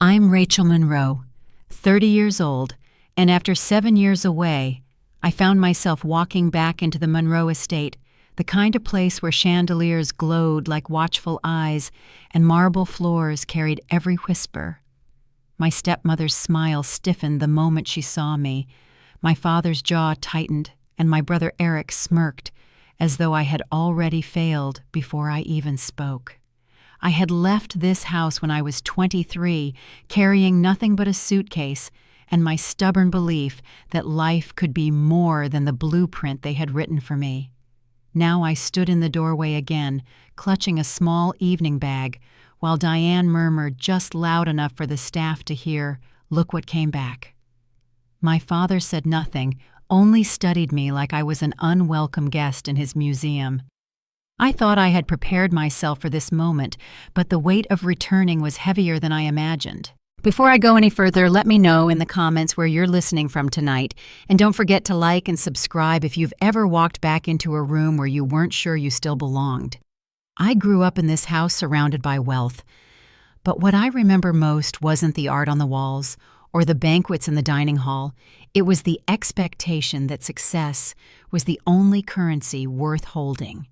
I'm Rachel Monroe, 30 years old, and after 7 years away, I found myself walking back into the Monroe estate, the kind of place where chandeliers glowed like watchful eyes and marble floors carried every whisper. My stepmother's smile stiffened the moment she saw me. My father's jaw tightened, and my brother Eric smirked, as though I had already failed before I even spoke. I had left this house when I was 23, carrying nothing but a suitcase and my stubborn belief that life could be more than the blueprint they had written for me. Now I stood in the doorway again, clutching a small evening bag, while Diane murmured just loud enough for the staff to hear, "Look what came back." My father said nothing, only studied me like I was an unwelcome guest in his museum. I thought I had prepared myself for this moment, but the weight of returning was heavier than I imagined. Before I go any further, let me know in the comments where you're listening from tonight, and don't forget to like and subscribe if you've ever walked back into a room where you weren't sure you still belonged. I grew up in this house surrounded by wealth, but what I remember most wasn't the art on the walls or the banquets in the dining hall. It was the expectation that success was the only currency worth holding.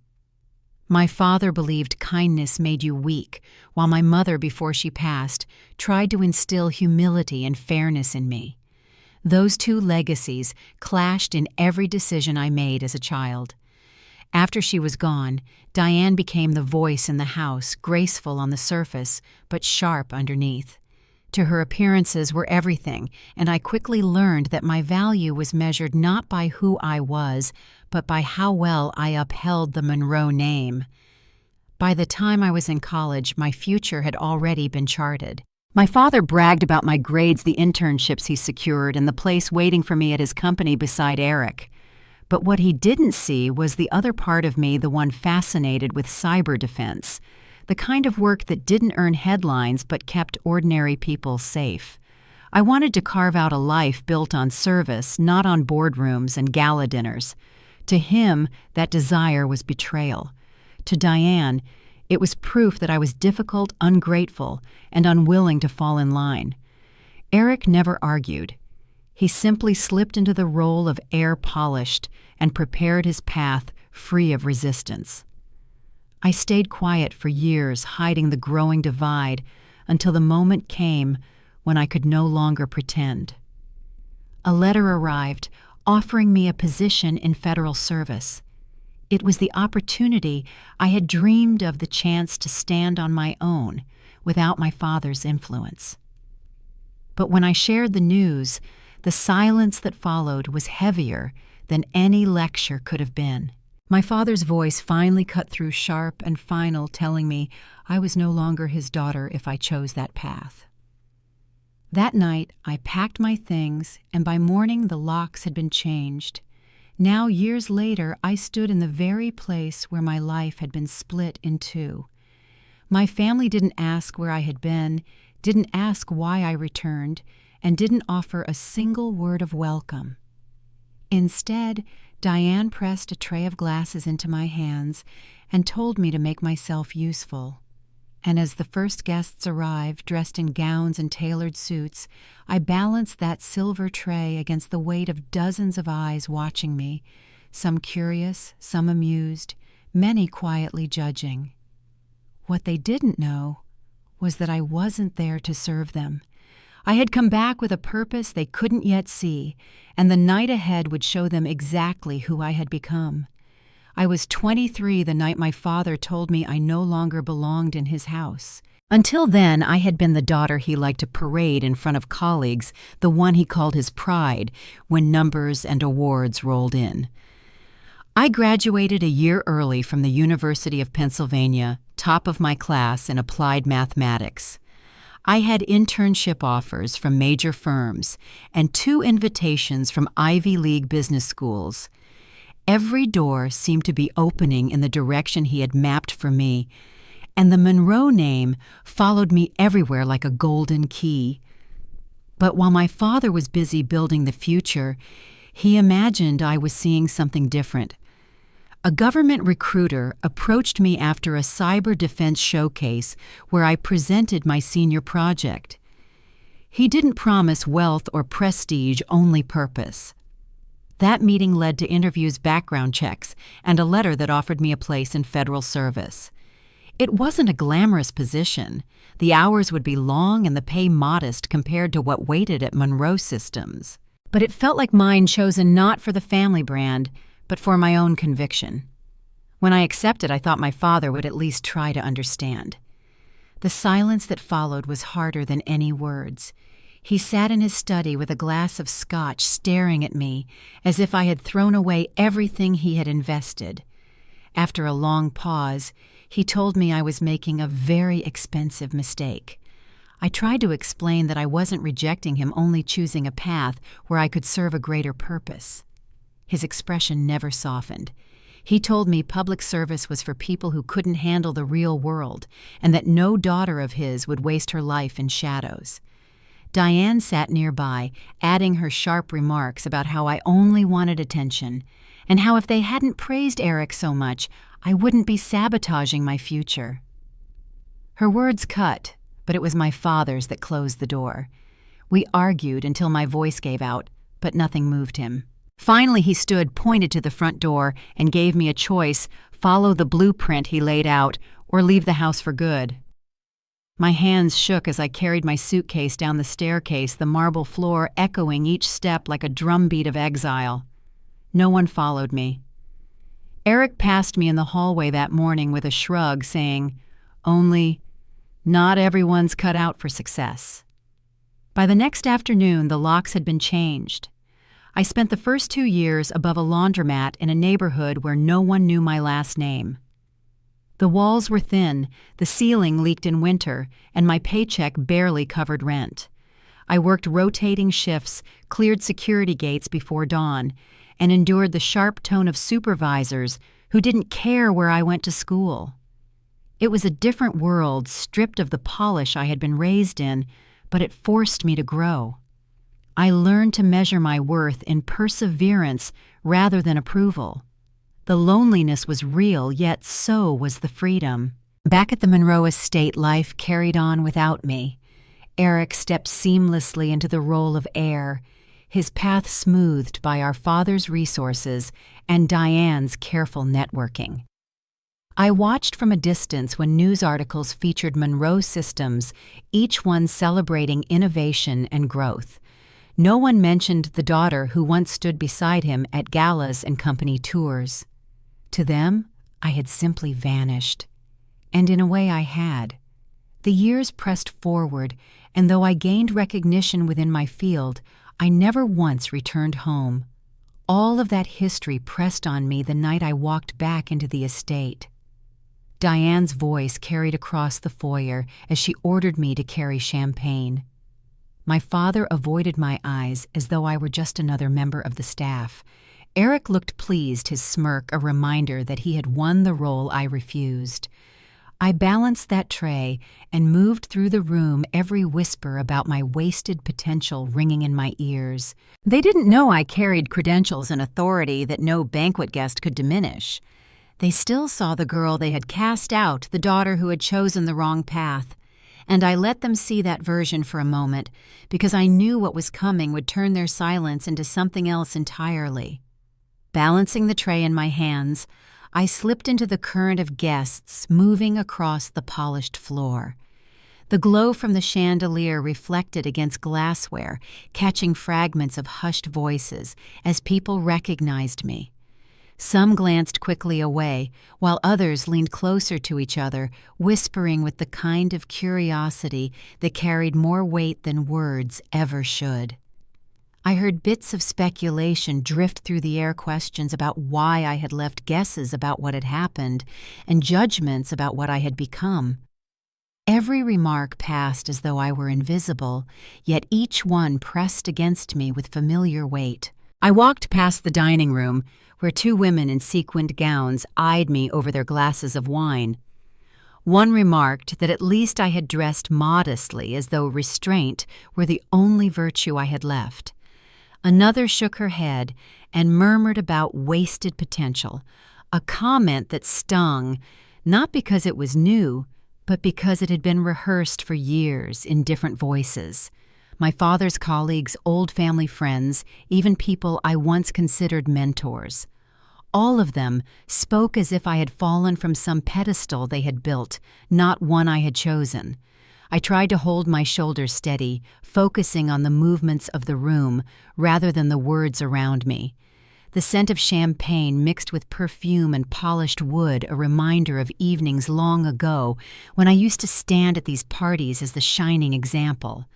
My father believed kindness made you weak, while my mother, before she passed, tried to instill humility and fairness in me. Those two legacies clashed in every decision I made as a child. After she was gone, Diane became the voice in the house, graceful on the surface, but sharp underneath. To her, appearances were everything, and I quickly learned that my value was measured not by who I was, but by how well I upheld the Monroe name. By the time I was in college, my future had already been charted. My father bragged about my grades, the internships he secured, and the place waiting for me at his company beside Eric. But what he didn't see was the other part of me, the one fascinated with cyber defense. The kind of work that didn't earn headlines but kept ordinary people safe. I wanted to carve out a life built on service, not on boardrooms and gala dinners. To him, that desire was betrayal. To Diane, it was proof that I was difficult, ungrateful, and unwilling to fall in line. Eric never argued. He simply slipped into the role of heir polished and prepared his path free of resistance. I stayed quiet for years, hiding the growing divide, until the moment came when I could no longer pretend. A letter arrived, offering me a position in federal service. It was the opportunity I had dreamed of, the chance to stand on my own without my father's influence. But when I shared the news, the silence that followed was heavier than any lecture could have been. My father's voice finally cut through, sharp and final, telling me I was no longer his daughter if I chose that path. That night, I packed my things, and by morning the locks had been changed. Now, years later, I stood in the very place where my life had been split in two. My family didn't ask where I had been, didn't ask why I returned, and didn't offer a single word of welcome. Instead, Diane pressed a tray of glasses into my hands and told me to make myself useful. And as the first guests arrived, dressed in gowns and tailored suits, I balanced that silver tray against the weight of dozens of eyes watching me, some curious, some amused, many quietly judging. What they didn't know was that I wasn't there to serve them. I had come back with a purpose they couldn't yet see, and the night ahead would show them exactly who I had become. I was 23 the night my father told me I no longer belonged in his house. Until then, I had been the daughter he liked to parade in front of colleagues, the one he called his pride, when numbers and awards rolled in. I graduated a year early from the University of Pennsylvania, top of my class in applied mathematics. I had internship offers from major firms and 2 invitations from Ivy League business schools. Every door seemed to be opening in the direction he had mapped for me, and the Monroe name followed me everywhere like a golden key. But while my father was busy building the future, he imagined I was seeing something different. A government recruiter approached me after a cyber defense showcase where I presented my senior project. He didn't promise wealth or prestige, only purpose. That meeting led to interviews, background checks, and a letter that offered me a place in federal service. It wasn't a glamorous position. The hours would be long and the pay modest compared to what waited at Monroe Systems. But it felt like mine chosen not for the family brand, but for my own conviction. When I accepted, I thought my father would at least try to understand. The silence that followed was harder than any words. He sat in his study with a glass of scotch staring at me as if I had thrown away everything he had invested. After a long pause, he told me I was making a very expensive mistake. I tried to explain that I wasn't rejecting him, only choosing a path where I could serve a greater purpose. His expression never softened. He told me public service was for people who couldn't handle the real world, and that no daughter of his would waste her life in shadows. Diane sat nearby, adding her sharp remarks about how I only wanted attention, and how if they hadn't praised Eric so much, I wouldn't be sabotaging my future. Her words cut, but it was my father's that closed the door. We argued until my voice gave out, but nothing moved him. Finally, he stood, pointed to the front door, and gave me a choice: follow the blueprint he laid out, or leave the house for good. My hands shook as I carried my suitcase down the staircase, the marble floor echoing each step like a drumbeat of exile. No one followed me. Eric passed me in the hallway that morning with a shrug, saying, "Only, not everyone's cut out for success." By the next afternoon, the locks had been changed. I spent the first 2 years above a laundromat in a neighborhood where no one knew my last name. The walls were thin, the ceiling leaked in winter, and my paycheck barely covered rent. I worked rotating shifts, cleared security gates before dawn, and endured the sharp tone of supervisors who didn't care where I went to school. It was a different world, stripped of the polish I had been raised in, but it forced me to grow. I learned to measure my worth in perseverance rather than approval. The loneliness was real, yet so was the freedom. Back at the Monroe estate, life carried on without me. Eric stepped seamlessly into the role of heir, his path smoothed by our father's resources and Diane's careful networking. I watched from a distance when news articles featured Monroe Systems, each one celebrating innovation and growth. No one mentioned the daughter who once stood beside him at galas and company tours. To them, I had simply vanished. And in a way I had. The years pressed forward, and though I gained recognition within my field, I never once returned home. All of that history pressed on me the night I walked back into the estate. Diane's voice carried across the foyer as she ordered me to carry champagne. My father avoided my eyes as though I were just another member of the staff. Eric looked pleased, his smirk a reminder that he had won the role I refused. I balanced that tray and moved through the room, every whisper about my wasted potential ringing in my ears. They didn't know I carried credentials and authority that no banquet guest could diminish. They still saw the girl they had cast out, the daughter who had chosen the wrong path. And I let them see that version for a moment, because I knew what was coming would turn their silence into something else entirely. Balancing the tray in my hands, I slipped into the current of guests moving across the polished floor. The glow from the chandelier reflected against glassware, catching fragments of hushed voices as people recognized me. Some glanced quickly away, while others leaned closer to each other, whispering with the kind of curiosity that carried more weight than words ever should. I heard bits of speculation drift through the air, questions about why I had left, guesses about what had happened, and judgments about what I had become. Every remark passed as though I were invisible, yet each one pressed against me with familiar weight. I walked past the dining room, where 2 women in sequined gowns eyed me over their glasses of wine. One remarked that at least I had dressed modestly, as though restraint were the only virtue I had left. Another shook her head and murmured about wasted potential, a comment that stung, not because it was new, but because it had been rehearsed for years in different voices. my father's colleagues, old family friends, even people I once considered mentors. All of them spoke as if I had fallen from some pedestal they had built, not one I had chosen. I tried to hold my shoulders steady, focusing on the movements of the room rather than the words around me. The scent of champagne mixed with perfume and polished wood, a reminder of evenings long ago when I used to stand at these parties as the shining example.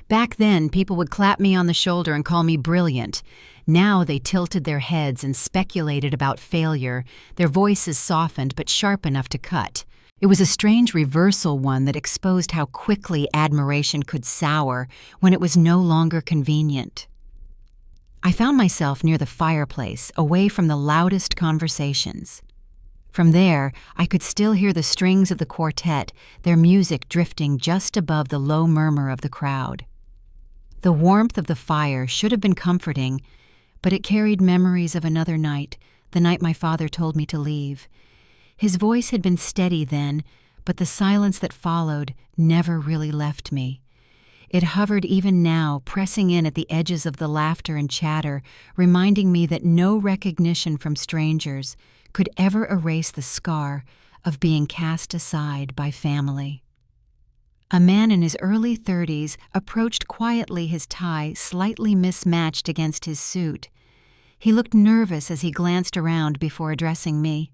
Back then, people would clap me on the shoulder and call me brilliant. Now they tilted their heads and speculated about failure, their voices softened but sharp enough to cut. It was a strange reversal, one that exposed how quickly admiration could sour when it was no longer convenient. I found myself near the fireplace, away from the loudest conversations. From there, I could still hear the strings of the quartet, their music drifting just above the low murmur of the crowd. The warmth of the fire should have been comforting, but it carried memories of another night, the night my father told me to leave. His voice had been steady then, but the silence that followed never really left me. It hovered even now, pressing in at the edges of the laughter and chatter, reminding me that no recognition from strangers could ever erase the scar of being cast aside by family. A man in his early 30s approached quietly, his tie slightly mismatched against his suit. He looked nervous as he glanced around before addressing me.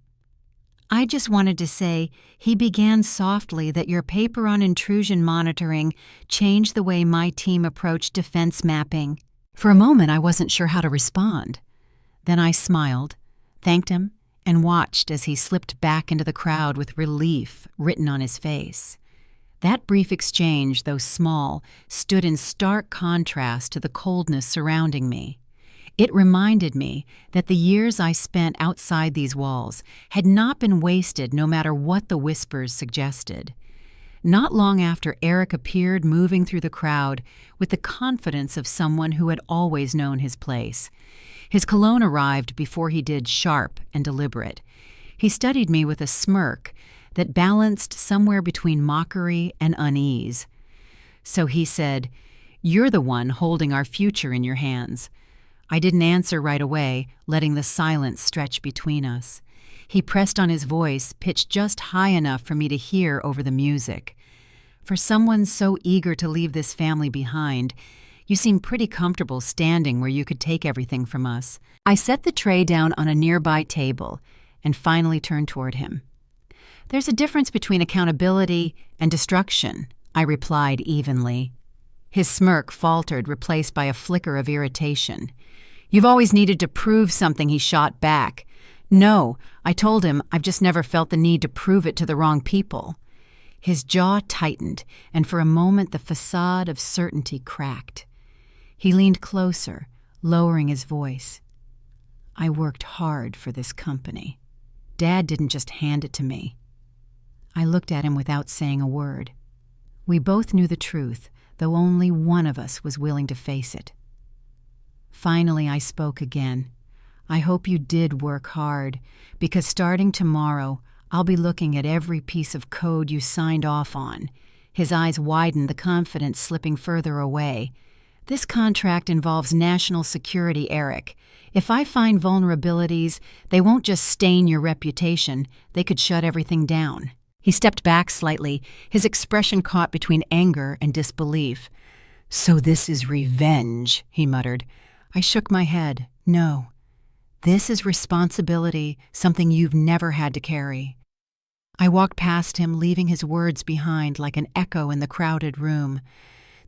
"I just wanted to say," he began softly, "that your paper on intrusion monitoring changed the way my team approached defense mapping." For a moment, I wasn't sure how to respond. Then I smiled, thanked him, and watched as he slipped back into the crowd with relief written on his face. That brief exchange, though small, stood in stark contrast to the coldness surrounding me. It reminded me that the years I spent outside these walls had not been wasted, no matter what the whispers suggested. Not long after, Eric appeared moving through the crowd with the confidence of someone who had always known his place. His cologne arrived before he did, sharp and deliberate. He studied me with a smirk that balanced somewhere between mockery and unease. So he said, "You're the one holding our future in your hands." I didn't answer right away, letting the silence stretch between us. He pressed on his voice, pitched just high enough for me to hear over the music. "For someone so eager to leave this family behind, you seem pretty comfortable standing where you could take everything from us." I set the tray down on a nearby table and finally turned toward him. "There's a difference between accountability and destruction," I replied evenly. His smirk faltered, replaced by a flicker of irritation. "You've always needed to prove something," he shot back. "No," I told him, "I've just never felt the need to prove it to the wrong people." His jaw tightened, and for a moment the facade of certainty cracked. He leaned closer, lowering his voice. "I worked hard for this company. Dad didn't just hand it to me." I looked at him without saying a word. We both knew the truth, though only one of us was willing to face it. Finally, I spoke again. "I hope you did work hard, because starting tomorrow, I'll be looking at every piece of code you signed off on." His eyes widened, the confidence slipping further away. "This contract involves national security, Eric. If I find vulnerabilities, they won't just stain your reputation, they could shut everything down." He stepped back slightly, his expression caught between anger and disbelief. "So this is revenge," he muttered. I shook my head. "No. This is responsibility, something you've never had to carry." I walked past him, leaving his words behind like an echo in the crowded room.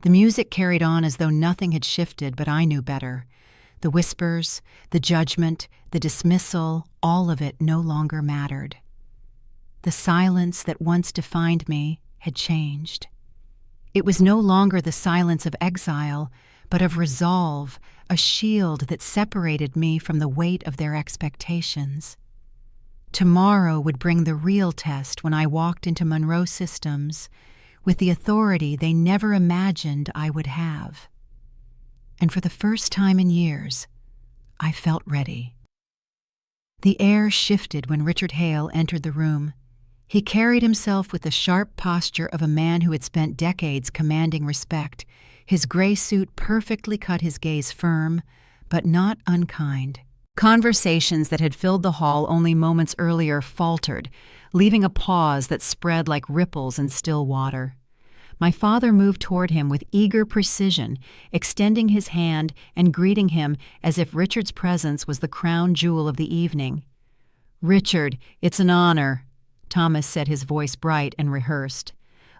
The music carried on as though nothing had shifted, but I knew better. The whispers, the judgment, the dismissal, all of it no longer mattered. The silence that once defined me had changed. It was no longer the silence of exile, but of resolve, a shield that separated me from the weight of their expectations. Tomorrow would bring the real test when I walked into Monroe Systems with the authority they never imagined I would have. And for the first time in years, I felt ready. The air shifted when Richard Hale entered the room. He carried himself with the sharp posture of a man who had spent decades commanding respect, His gray suit perfectly cut his gaze firm, but not unkind. Conversations that had filled the hall only moments earlier faltered, leaving a pause that spread like ripples in still water. My father moved toward him with eager precision, extending his hand and greeting him as if Richard's presence was the crown jewel of the evening. "Richard, it's an honor," Thomas said, his voice bright and rehearsed.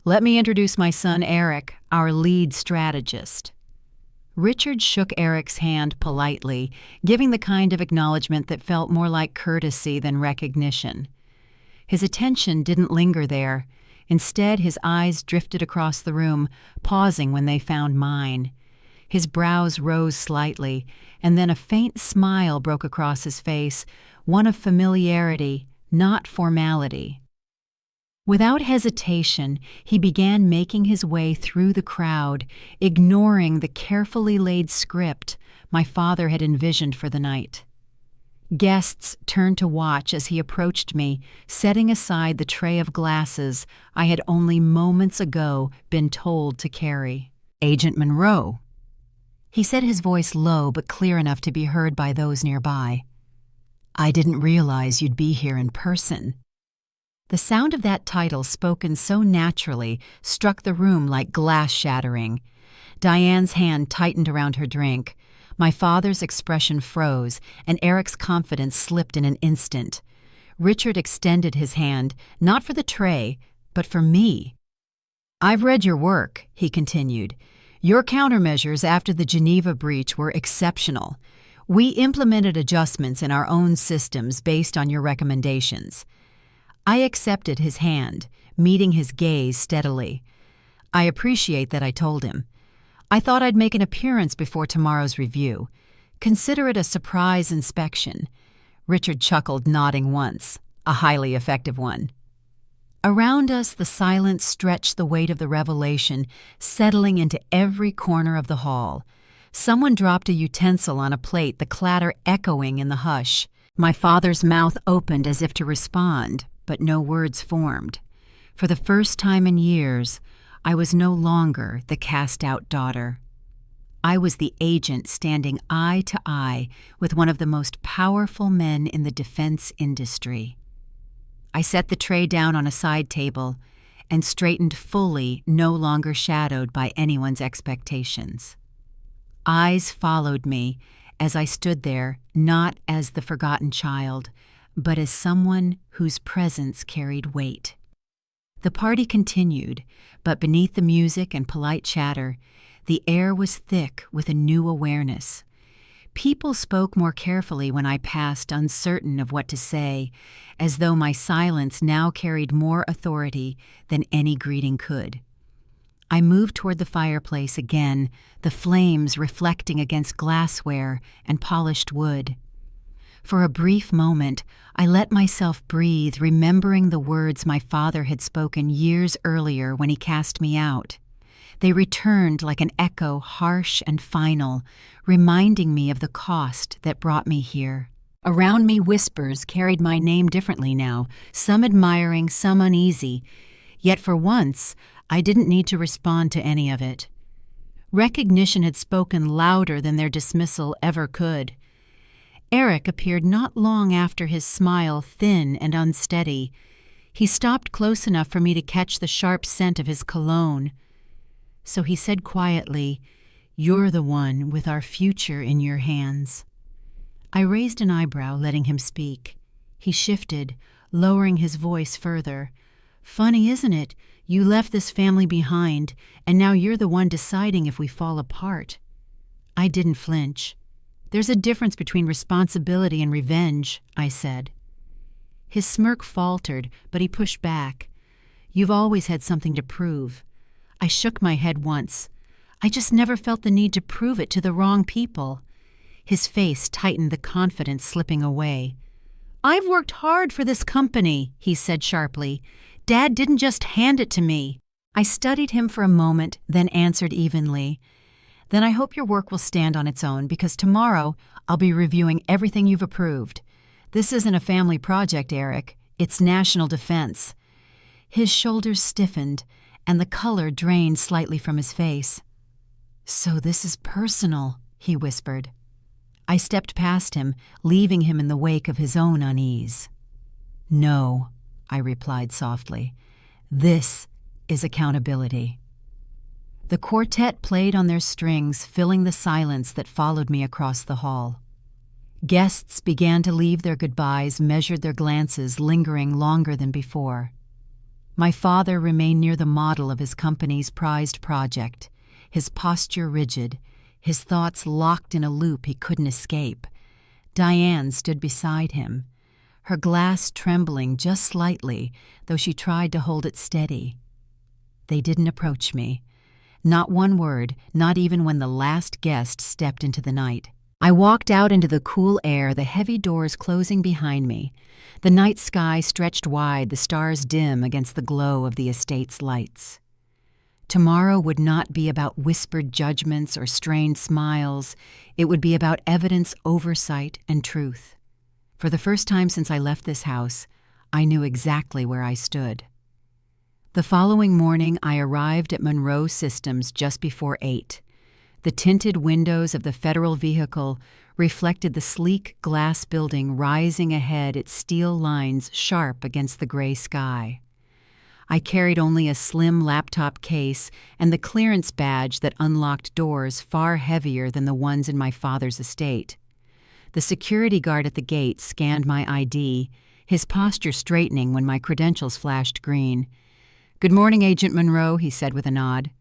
"Let me introduce my son Eric, our lead strategist." Richard shook Eric's hand politely, giving the kind of acknowledgement that felt more like courtesy than recognition. His attention didn't linger there. Instead, his eyes drifted across the room, pausing when they found mine. His brows rose slightly, and then a faint smile broke across his face, one of familiarity, not formality. Without hesitation, he began making his way through the crowd, ignoring the carefully laid script my father had envisioned for the night. Guests turned to watch as he approached me, setting aside the tray of glasses I had only moments ago been told to carry. "Agent Monroe," he said, his voice low but clear enough to be heard by those nearby. "I didn't realize you'd be here in person." The sound of that title, spoken so naturally, struck the room like glass shattering. Diane's hand tightened around her drink. My father's expression froze, and Eric's confidence slipped in an instant. Richard extended his hand, not for the tray, but for me. "I've read your work," he continued. "Your countermeasures after the Geneva breach were exceptional. We implemented adjustments in our own systems based on your recommendations." I accepted his hand, meeting his gaze steadily. "I appreciate that," I told him. "I thought I'd make an appearance before tomorrow's review. Consider it a surprise inspection." Richard chuckled, nodding once, a highly effective one. Around us, the silence stretched the weight of the revelation, settling into every corner of the hall. Someone dropped a utensil on a plate, the clatter echoing in the hush. My father's mouth opened as if to respond, but no words formed. For the first time in years, I was no longer the cast-out daughter. I was the agent standing eye to eye with one of the most powerful men in the defense industry. I set the tray down on a side table and straightened fully, no longer shadowed by anyone's expectations. Eyes followed me as I stood there, not as the forgotten child, but as someone whose presence carried weight. The party continued, but beneath the music and polite chatter, the air was thick with a new awareness. People spoke more carefully when I passed, uncertain of what to say, as though my silence now carried more authority than any greeting could. I moved toward the fireplace again, the flames reflecting against glassware and polished wood. For a brief moment, I let myself breathe, remembering the words my father had spoken years earlier when he cast me out. They returned like an echo, harsh and final, reminding me of the cost that brought me here. Around me, whispers carried my name differently now, some admiring, some uneasy. Yet for once, I didn't need to respond to any of it. Recognition had spoken louder than their dismissal ever could. Eric appeared not long after, his smile thin and unsteady. He stopped close enough for me to catch the sharp scent of his cologne. So he said quietly, "You're the one with our future in your hands." I raised an eyebrow, letting him speak. He shifted, lowering his voice further. "Funny, isn't it? You left this family behind, and now you're the one deciding if we fall apart." I didn't flinch. "There's a difference between responsibility and revenge," I said. His smirk faltered, but he pushed back. "You've always had something to prove." I shook my head once. "I just never felt the need to prove it to the wrong people." His face tightened, the confidence slipping away. "I've worked hard for this company," he said sharply. "Dad didn't just hand it to me." I studied him for a moment, then answered evenly. "Then I hope your work will stand on its own, because tomorrow I'll be reviewing everything you've approved. This isn't a family project, Eric. It's national defense." His shoulders stiffened, and the color drained slightly from his face. "So this is personal," he whispered. I stepped past him, leaving him in the wake of his own unease. "No," I replied softly. "This is accountability." The quartet played on their strings, filling the silence that followed me across the hall. Guests began to leave their goodbyes, measured their glances, lingering longer than before. My father remained near the model of his company's prized project, his posture rigid, his thoughts locked in a loop he couldn't escape. Diane stood beside him, her glass trembling just slightly, though she tried to hold it steady. They didn't approach me. Not one word, not even when the last guest stepped into the night. I walked out into the cool air, the heavy doors closing behind me. The night sky stretched wide, the stars dim against the glow of the estate's lights. Tomorrow would not be about whispered judgments or strained smiles. It would be about evidence, oversight, and truth. For the first time since I left this house, I knew exactly where I stood. The following morning, I arrived at Monroe Systems just before 8. The tinted windows of the federal vehicle reflected the sleek glass building rising ahead, its steel lines sharp against the gray sky. I carried only a slim laptop case and the clearance badge that unlocked doors far heavier than the ones in my father's estate. The security guard at the gate scanned my ID, his posture straightening when my credentials flashed green. "Good morning, Agent Monroe," he said with a nod.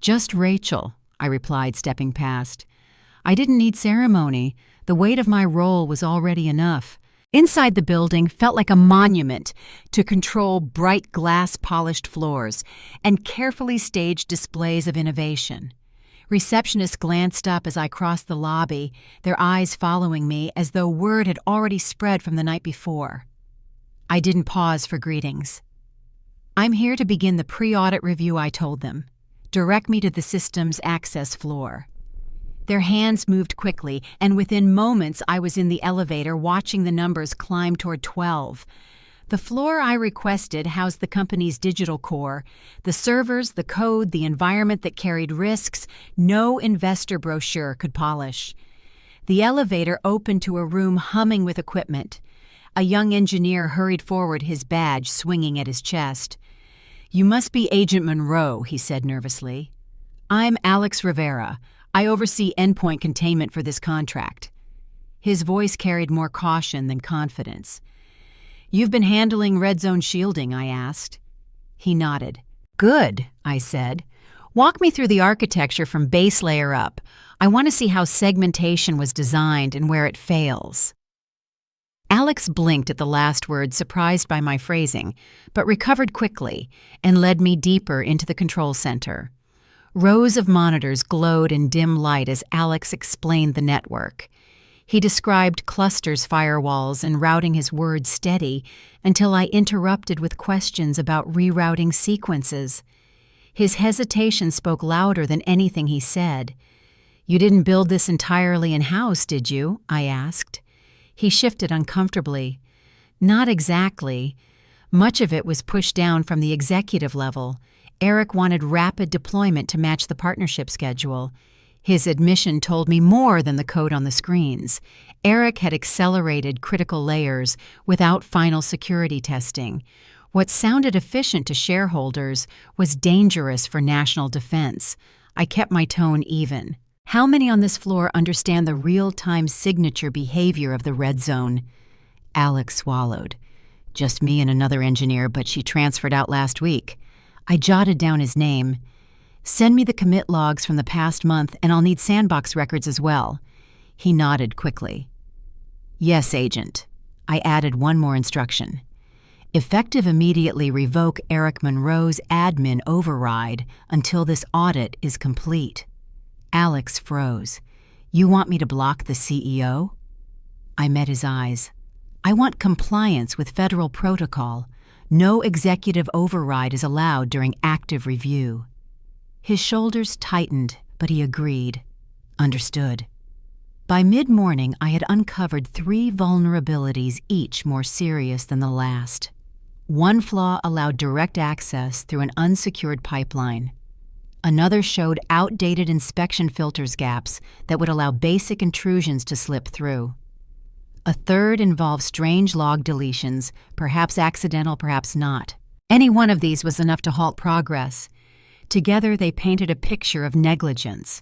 "Just Rachel," I replied, stepping past. I didn't need ceremony. The weight of my role was already enough. Inside the building felt like a monument to control bright glass-polished floors and carefully staged displays of innovation. Receptionists glanced up as I crossed the lobby, their eyes following me as though word had already spread from the night before. I didn't pause for greetings. "I'm here to begin the pre-audit review," I told them. "Direct me to the system's access floor." Their hands moved quickly, and within moments I was in the elevator watching the numbers climb toward 12. The floor I requested housed the company's digital core, the servers, the code, the environment that carried risks no investor brochure could polish. The elevator opened to a room humming with equipment. A young engineer hurried forward, his badge swinging at his chest. "You must be Agent Monroe," he said nervously. "I'm Alex Rivera. I oversee endpoint containment for this contract." His voice carried more caution than confidence. "You've been handling red zone shielding," I asked. He nodded. "Good," I said. "Walk me through the architecture from base layer up. I want to see how segmentation was designed and where it fails." Alex blinked at the last word, surprised by my phrasing, but recovered quickly and led me deeper into the control center. Rows of monitors glowed in dim light as Alex explained the network. He described clusters, firewalls, and routing his words steady until I interrupted with questions about rerouting sequences. His hesitation spoke louder than anything he said. "You didn't build this entirely in-house, did you?" I asked. He shifted uncomfortably. "Not exactly. Much of it was pushed down from the executive level. Eric wanted rapid deployment to match the partnership schedule. His admission told me more than the code on the screens. Eric had accelerated critical layers without final security testing. What sounded efficient to shareholders was dangerous for national defense. I kept my tone even. "How many on this floor understand the real-time signature behavior of the red zone?" Alex swallowed. "Just me and another engineer, but she transferred out last week." I jotted down his name. "Send me the commit logs from the past month, and I'll need sandbox records as well." He nodded quickly. "Yes, Agent." I added one more instruction. "Effective immediately revoke Eric Monroe's admin override until this audit is complete." Alex froze. "You want me to block the CEO?" I met his eyes. "I want compliance with federal protocol. No executive override is allowed during active review." His shoulders tightened, but he agreed. "Understood." By mid-morning, I had uncovered 3 vulnerabilities, each more serious than the last. One flaw allowed direct access through an unsecured pipeline. Another showed outdated inspection filters gaps that would allow basic intrusions to slip through. A third involved strange log deletions, perhaps accidental, perhaps not. Any one of these was enough to halt progress. Together they painted a picture of negligence.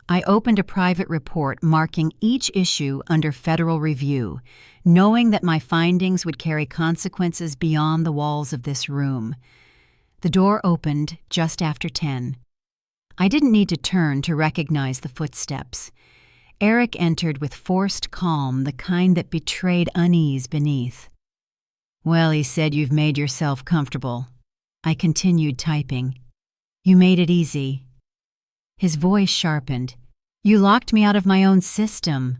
I opened a private report marking each issue under federal review, knowing that my findings would carry consequences beyond the walls of this room. The door opened just after 10. I didn't need to turn to recognize the footsteps. Eric entered with forced calm, the kind that betrayed unease beneath. "Well," he said, "you've made yourself comfortable." I continued typing. "You made it easy." His voice sharpened. "You locked me out of my own system."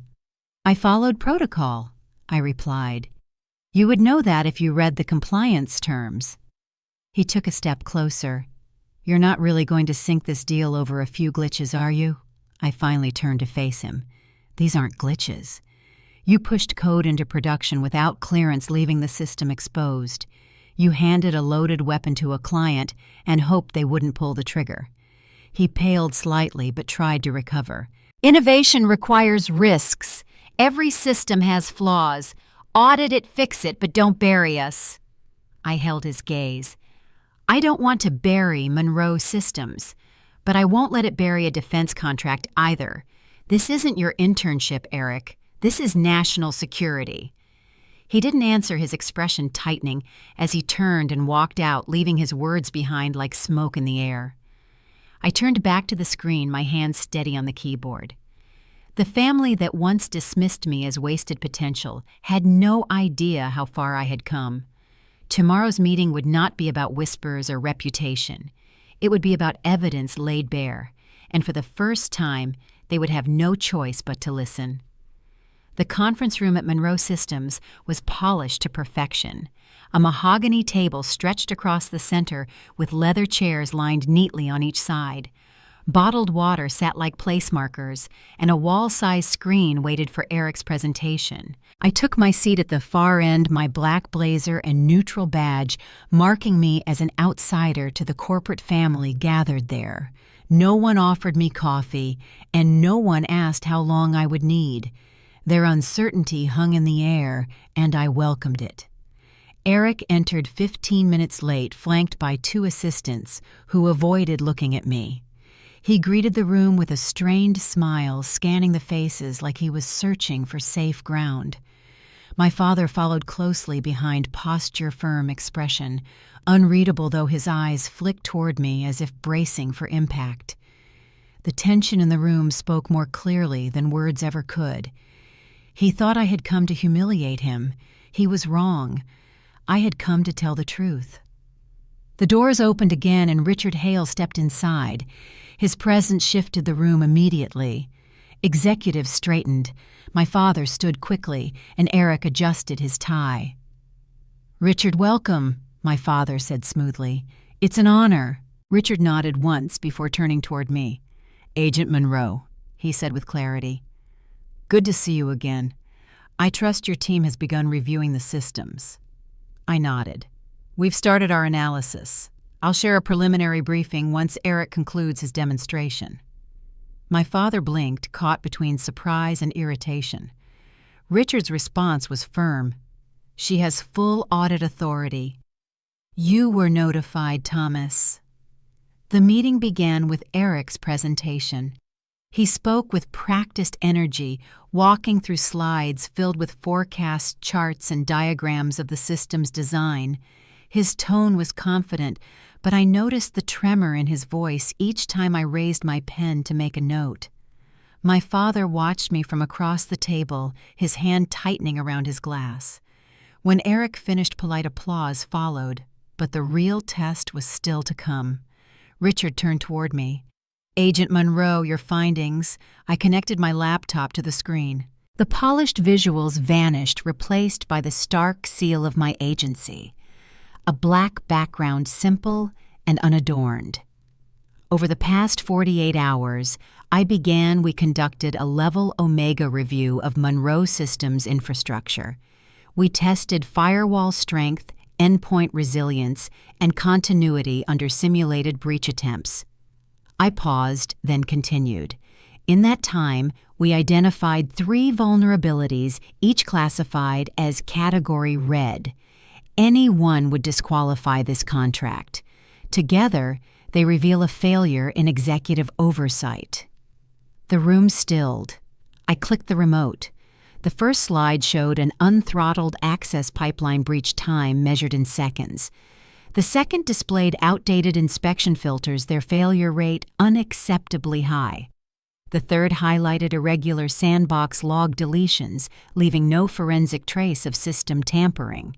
"I followed protocol," I replied. "You would know that if you read the compliance terms." He took a step closer. "You're not really going to sink this deal over a few glitches, are you?" I finally turned to face him. "These aren't glitches. You pushed code into production without clearance, leaving the system exposed. You handed a loaded weapon to a client and hoped they wouldn't pull the trigger." He paled slightly but tried to recover. "Innovation requires risks. Every system has flaws. Audit it, fix it, but don't bury us." I held his gaze. "I don't want to bury Monroe Systems, but I won't let it bury a defense contract either. This isn't your internship, Eric. This is national security." He didn't answer, his expression tightening as he turned and walked out, leaving his words behind like smoke in the air. I turned back to the screen, my hand steady on the keyboard. The family that once dismissed me as wasted potential had no idea how far I had come. Tomorrow's meeting would not be about whispers or reputation. It would be about evidence laid bare, and for the first time, they would have no choice but to listen. The conference room at Monroe Systems was polished to perfection. A mahogany table stretched across the center with leather chairs lined neatly on each side. Bottled water sat like place markers, and a wall-sized screen waited for Eric's presentation. I took my seat at the far end, my black blazer and neutral badge marking me as an outsider to the corporate family gathered there. No one offered me coffee, and no one asked how long I would need. Their uncertainty hung in the air, and I welcomed it. Eric entered 15 minutes late, flanked by 2 assistants who avoided looking at me. He greeted the room with a strained smile, scanning the faces like he was searching for safe ground. My father followed closely behind posture-firm expression, unreadable though his eyes flicked toward me as if bracing for impact. The tension in the room spoke more clearly than words ever could. He thought I had come to humiliate him. He was wrong. I had come to tell the truth. The doors opened again and Richard Hale stepped inside. His presence shifted the room immediately. Executives straightened. My father stood quickly, and Eric adjusted his tie. "Richard, welcome," my father said smoothly. "It's an honor." Richard nodded once before turning toward me. "Agent Monroe," he said with clarity. "Good to see you again. I trust your team has begun reviewing the systems." I nodded. "We've started our analysis. I'll share a preliminary briefing once Eric concludes his demonstration." My father blinked, caught between surprise and irritation. Richard's response was firm. "She has full audit authority." "You were notified, Thomas." The meeting began with Eric's presentation. He spoke with practiced energy, walking through slides filled with forecast charts and diagrams of the system's design. His tone was confident, but I noticed the tremor in his voice each time I raised my pen to make a note. My father watched me from across the table, his hand tightening around his glass. When Eric finished, polite applause followed, but the real test was still to come. Richard turned toward me. "Agent Monroe, your findings." I connected my laptop to the screen. The polished visuals vanished, replaced by the stark seal of my agency. A black background, simple and unadorned. Over the past 48 hours, we conducted a level Omega review of Monroe Systems infrastructure. We tested firewall strength, endpoint resilience, and continuity under simulated breach attempts. I paused, then continued. In that time, we identified 3 vulnerabilities, each classified as Category Red. Any one would disqualify this contract. Together, they reveal a failure in executive oversight. The room stilled. I clicked the remote. The first slide showed an unthrottled access pipeline breach time measured in seconds. The second displayed outdated inspection filters, their failure rate unacceptably high. The third highlighted irregular sandbox log deletions, leaving no forensic trace of system tampering.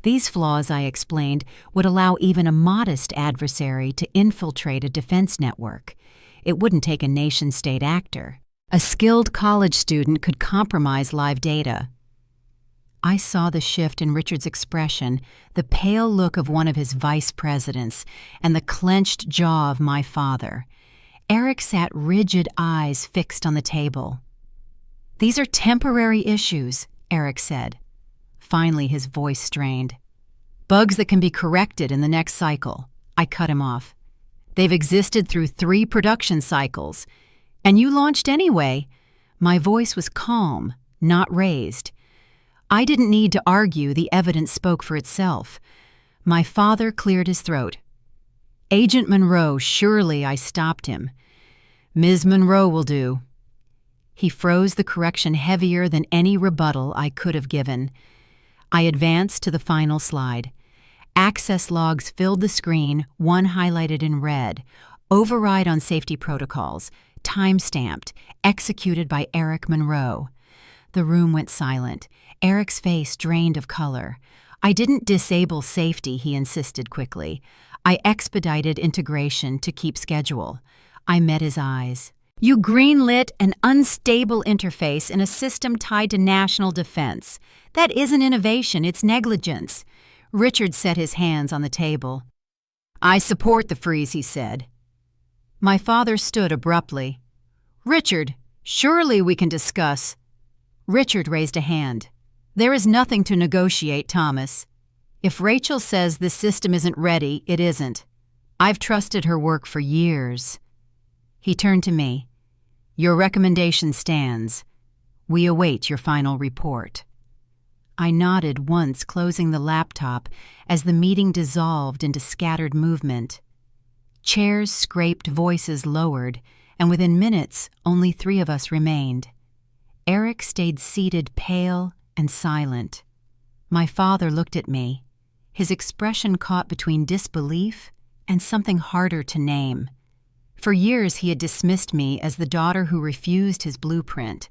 These flaws, I explained, would allow even a modest adversary to infiltrate a defense network. It wouldn't take a nation-state actor. A skilled college student could compromise live data. I saw the shift in Richard's expression, the pale look of one of his vice presidents, and the clenched jaw of my father. Eric sat rigid, eyes fixed on the table. "These are temporary issues," Eric said. Finally, his voice strained. "Bugs that can be corrected in the next cycle." I cut him off. "They've existed through 3 production cycles. And you launched anyway." My voice was calm, not raised. I didn't need to argue, the evidence spoke for itself. My father cleared his throat. "Agent Monroe, surely," I stopped him. "Ms. Monroe will do." He froze, the correction heavier than any rebuttal I could have given. I advanced to the final slide. Access logs filled the screen, one highlighted in red. Override on safety protocols, time-stamped, executed by Eric Monroe. The room went silent. Eric's face drained of color. "I didn't disable safety," he insisted quickly. "I expedited integration to keep schedule." I met his eyes. "You greenlit an unstable interface in a system tied to national defense. That isn't innovation, it's negligence." Richard set his hands on the table. "I support the freeze," he said. My father stood abruptly. "Richard, surely we can discuss." Richard raised a hand. "There is nothing to negotiate, Thomas. If Rachel says this system isn't ready, it isn't. I've trusted her work for years." He turned to me. "Your recommendation stands. We await your final report." I nodded once, closing the laptop, as the meeting dissolved into scattered movement. Chairs scraped, voices lowered, and within minutes, only 3 of us remained. Eric stayed seated, pale and silent. My father looked at me, his expression caught between disbelief and something harder to name. For years he had dismissed me as the daughter who refused his blueprint.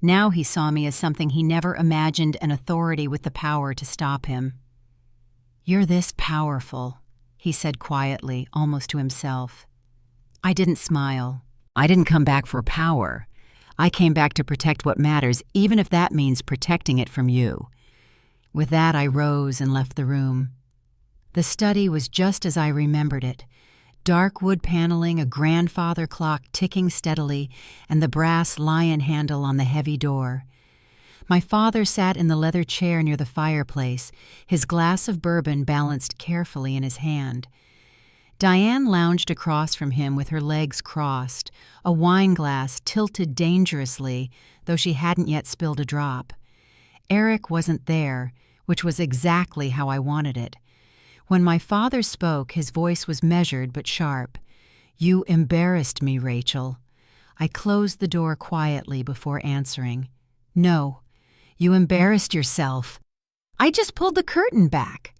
Now he saw me as something he never imagined, an authority with the power to stop him. "You're this powerful," he said quietly, almost to himself. I didn't smile. I didn't come back for power. I came back to protect what matters, even if that means protecting it from you. With that, I rose and left the room. The study was just as I remembered it. Dark wood paneling, a grandfather clock ticking steadily, and the brass lion handle on the heavy door. My father sat in the leather chair near the fireplace, his glass of bourbon balanced carefully in his hand. Diane lounged across from him with her legs crossed, a wine glass tilted dangerously, though she hadn't yet spilled a drop. Eric wasn't there, which was exactly how I wanted it. When my father spoke, his voice was measured but sharp. "You embarrassed me, Rachel." I closed the door quietly before answering. "No, you embarrassed yourself. I just pulled the curtain back."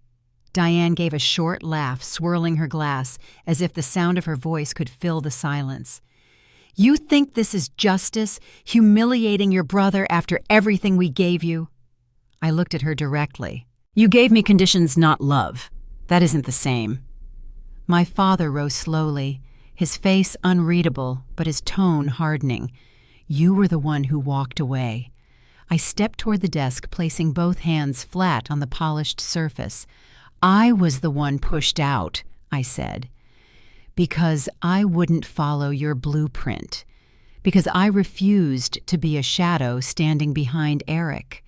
Diane gave a short laugh, swirling her glass, as if the sound of her voice could fill the silence. "You think this is justice, humiliating your brother after everything we gave you?" I looked at her directly. "You gave me conditions, not love. That isn't the same." My father rose slowly, his face unreadable, but his tone hardening. "You were the one who walked away." I stepped toward the desk, placing both hands flat on the polished surface. "I was the one pushed out," I said, "because I wouldn't follow your blueprint, because I refused to be a shadow standing behind Eric."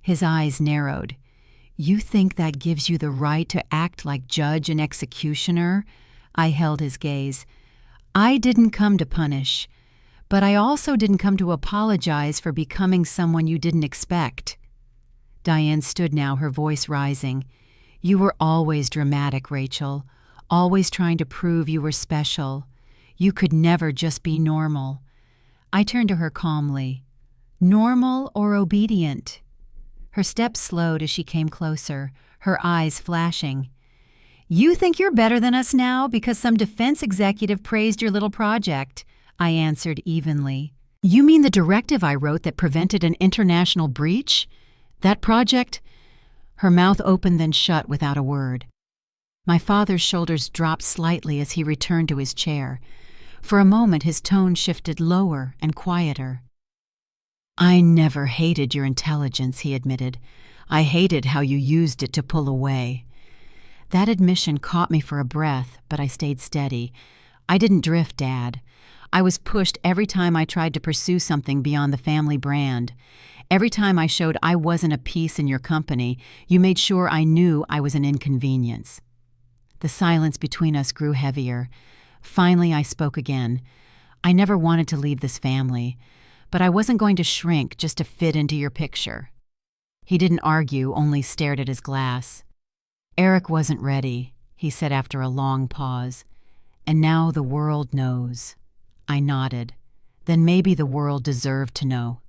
His eyes narrowed. "You think that gives you the right to act like judge and executioner?" I held his gaze. I didn't come to punish, but I also didn't come to apologize for becoming someone you didn't expect. Diane stood now, her voice rising. You were always dramatic, Rachel, always trying to prove you were special. You could never just be normal. I turned to her calmly. Normal or obedient? Her steps slowed as she came closer, her eyes flashing. You think you're better than us now because some defense executive praised your little project, I answered evenly. You mean the directive I wrote that prevented an international breach? That project? Her mouth opened then shut without a word. My father's shoulders dropped slightly as he returned to his chair. For a moment his tone shifted lower and quieter. I never hated your intelligence, he admitted. I hated how you used it to pull away. That admission caught me for a breath, but I stayed steady. I didn't drift, Dad. I was pushed every time I tried to pursue something beyond the family brand. Every time I showed I wasn't a piece in your company, you made sure I knew I was an inconvenience. The silence between us grew heavier. Finally, I spoke again. I never wanted to leave this family, but I wasn't going to shrink just to fit into your picture. He didn't argue, only stared at his glass. Eric wasn't ready, he said after a long pause. And now the world knows. I nodded. Then maybe the world deserved to know.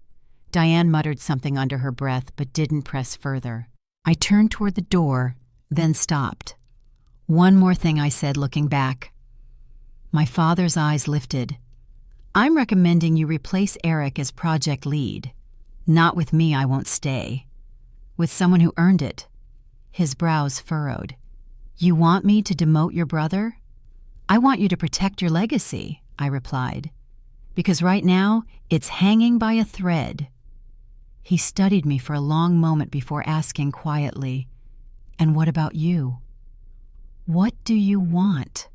Diane muttered something under her breath but didn't press further. I turned toward the door, then stopped. One more thing I said, looking back. My father's eyes lifted. I'm recommending you replace Eric as project lead. Not with me, I won't stay. With someone who earned it. His brows furrowed. You want me to demote your brother? I want you to protect your legacy, I replied. Because right now, it's hanging by a thread. He studied me for a long moment before asking quietly, And what about you? What do you want?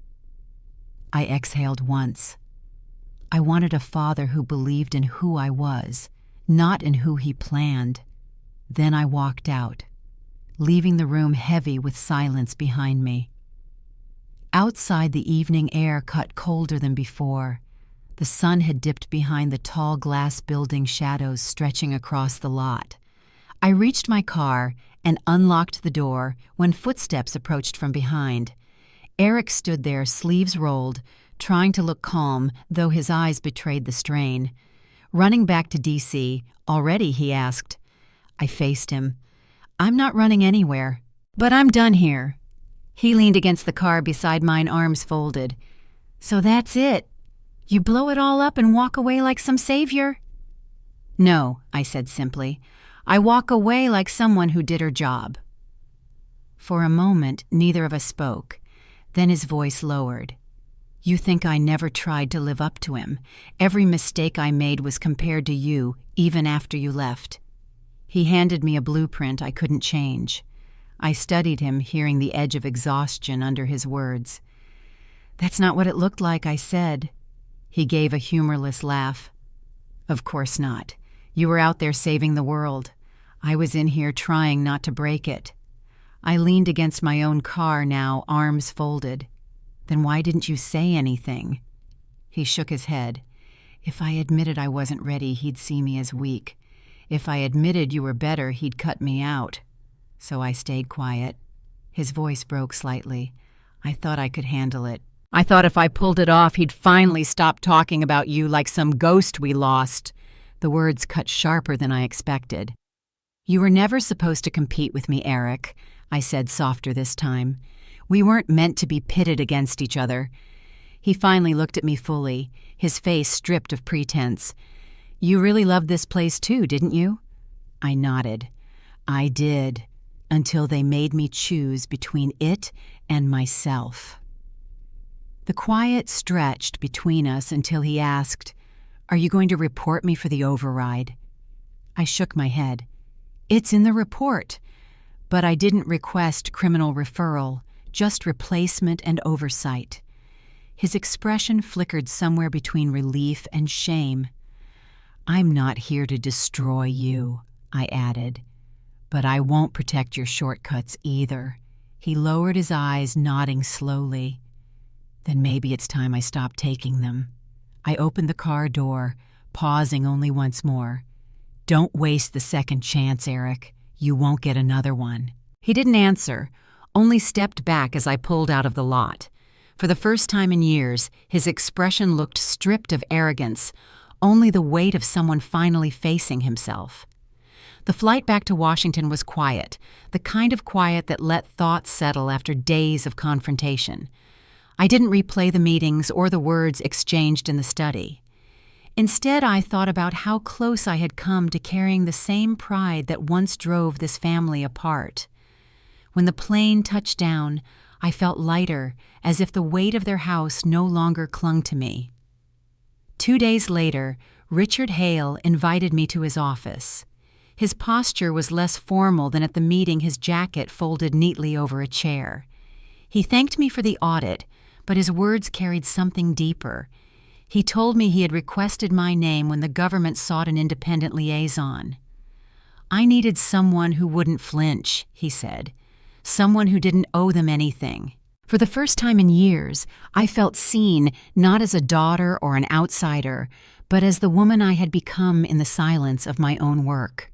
I exhaled once. I wanted a father who believed in who I was, not in who he planned. Then I walked out, leaving the room heavy with silence behind me. Outside, the evening air cut colder than before. The sun had dipped behind the tall glass building shadows stretching across the lot. I reached my car and unlocked the door when footsteps approached from behind. Eric stood there, sleeves rolled, trying to look calm, though his eyes betrayed the strain. Running back to D.C., already, he asked. I faced him. I'm not running anywhere, but I'm done here. He leaned against the car beside mine, arms folded. So that's it. You blow it all up and walk away like some savior? No, I said simply. I walk away like someone who did her job. For a moment, neither of us spoke. Then his voice lowered. You think I never tried to live up to him. Every mistake I made was compared to you, even after you left. He handed me a blueprint I couldn't change. I studied him, hearing the edge of exhaustion under his words. That's not what it looked like, I said. He gave a humorless laugh. Of course not. You were out there saving the world. I was in here trying not to break it. I leaned against my own car now, arms folded. Then why didn't you say anything? He shook his head. If I admitted I wasn't ready, he'd see me as weak. If I admitted you were better, he'd cut me out. So I stayed quiet. His voice broke slightly. I thought I could handle it. I thought if I pulled it off, he'd finally stop talking about you like some ghost we lost. The words cut sharper than I expected. You were never supposed to compete with me, Eric, I said softer this time. We weren't meant to be pitted against each other. He finally looked at me fully, his face stripped of pretense. You really loved this place too, didn't you? I nodded. I did, until they made me choose between it and myself. The quiet stretched between us until he asked, Are you going to report me for the override? I shook my head. It's in the report. But I didn't request criminal referral, just replacement and oversight. His expression flickered somewhere between relief and shame. I'm not here to destroy you, I added. But I won't protect your shortcuts either. He lowered his eyes, nodding slowly. Then maybe it's time I stopped taking them. I opened the car door, pausing only once more. Don't waste the second chance, Eric. You won't get another one. He didn't answer, only stepped back as I pulled out of the lot. For the first time in years, his expression looked stripped of arrogance, only the weight of someone finally facing himself. The flight back to Washington was quiet, the kind of quiet that let thoughts settle after days of confrontation. I didn't replay the meetings or the words exchanged in the study. Instead, I thought about how close I had come to carrying the same pride that once drove this family apart. When the plane touched down, I felt lighter, as if the weight of their house no longer clung to me. 2 days later, Richard Hale invited me to his office. His posture was less formal than at the meeting, his jacket folded neatly over a chair. He thanked me for the audit, but his words carried something deeper. He told me he had requested my name when the government sought an independent liaison. I needed someone who wouldn't flinch, he said. Someone who didn't owe them anything. For the first time in years, I felt seen not as a daughter or an outsider, but as the woman I had become in the silence of my own work.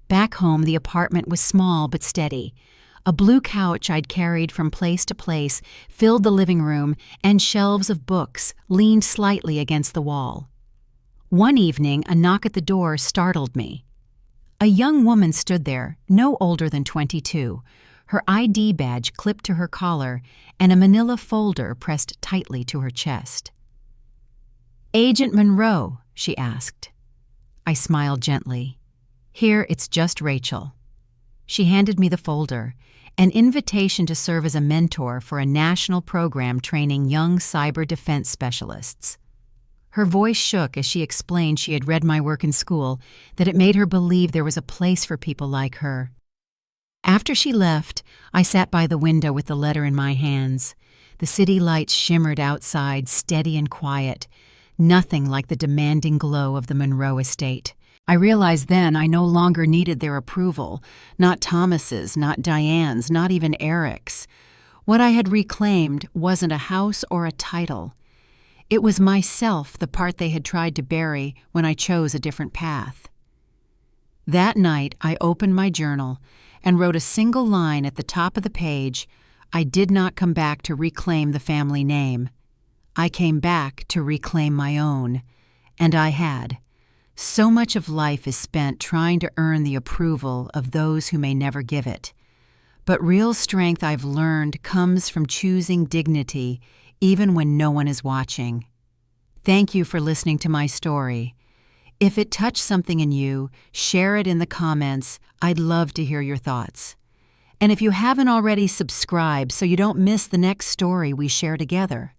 Back home, the apartment was small but steady. A blue couch I'd carried from place to place filled the living room, and shelves of books leaned slightly against the wall. One evening, a knock at the door startled me. A young woman stood there, no older than 22, her ID badge clipped to her collar and a manila folder pressed tightly to her chest. "Agent Monroe," she asked. I smiled gently. "Here, it's just Rachel." She handed me the folder, an invitation to serve as a mentor for a national program training young cyber defense specialists. Her voice shook as she explained she had read my work in school, that it made her believe there was a place for people like her. After she left, I sat by the window with the letter in my hands. The city lights shimmered outside, steady and quiet, nothing like the demanding glow of the Monroe estate. I realized then I no longer needed their approval, not Thomas's, not Diane's, not even Eric's. What I had reclaimed wasn't a house or a title. It was myself, the part they had tried to bury when I chose a different path. That night, I opened my journal and wrote a single line at the top of the page. I did not come back to reclaim the family name. I came back to reclaim my own, and I had. So much of life is spent trying to earn the approval of those who may never give it. But real strength, I've learned, comes from choosing dignity even when no one is watching. Thank you for listening to my story. If it touched something in you, share it in the comments. I'd love to hear your thoughts. And if you haven't already, subscribe so you don't miss the next story we share together.